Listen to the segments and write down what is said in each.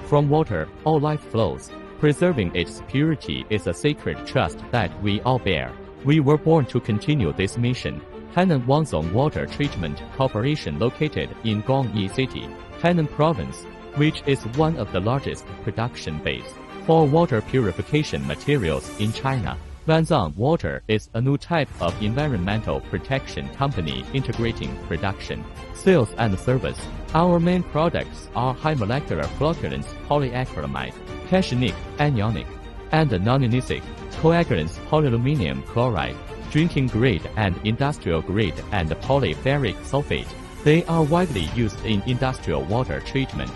From water, all life flows. Preserving its purity is a sacred trust that we all bear. We were born to continue this mission. Hainan Vanzon Water Treatment Corporation located in Gongyi City, Hainan Province, which is one of the largest production base for water purification materials in China. Vanzon Water is a new type of environmental protection company integrating production, sales and service. Our main products are high molecular flocculants polyacrylamide, cationic, anionic, and non-ionisic coagulants polyaluminium chloride, drinking grade and industrial grade, and polyferric sulfate. They are widely used in industrial water treatment,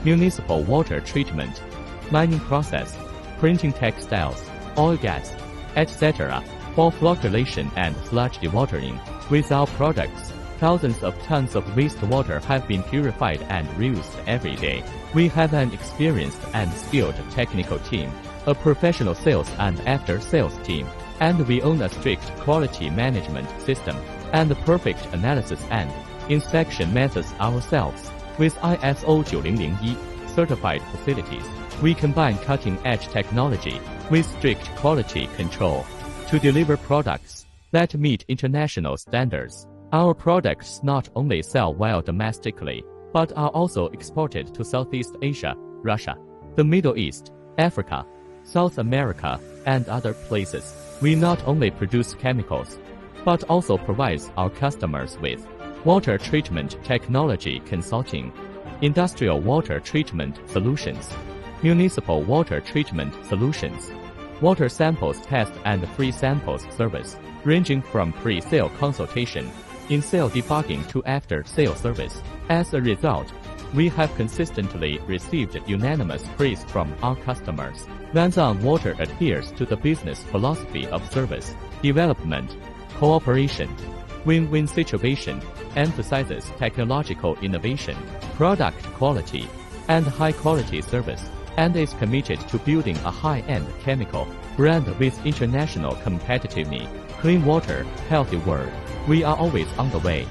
municipal water treatment, mining process, printing textiles, oil gas, etc. For flocculation and sludge dewatering, with our products, thousands of tons of wastewater have been purified and reused every day. We have an experienced and skilled technical team, a professional sales and after-sales team, and we own a strict quality management system and perfect analysis and inspection methods ourselves. With ISO 9001 certified facilities, we combine cutting-edge technology with strict quality control to deliver products that meet international standards. Our products not only sell well domestically, but are also exported to Southeast Asia, Russia, the Middle East, Africa, South America, and other places. We not only produce chemicals, but also provides our customers with water treatment technology consulting, industrial water treatment solutions, municipal water treatment solutions, water samples test and free samples service, ranging from pre-sale consultation, in-sale debugging to after-sale service. As a result, we have consistently received unanimous praise from our customers. Vanzon Water adheres to the business philosophy of service, development, cooperation, win-win situation, emphasizes technological innovation, product quality, and high-quality service, and is committed to building a high-end chemical brand with international competitiveness. Clean water, healthy world. We are always on the way.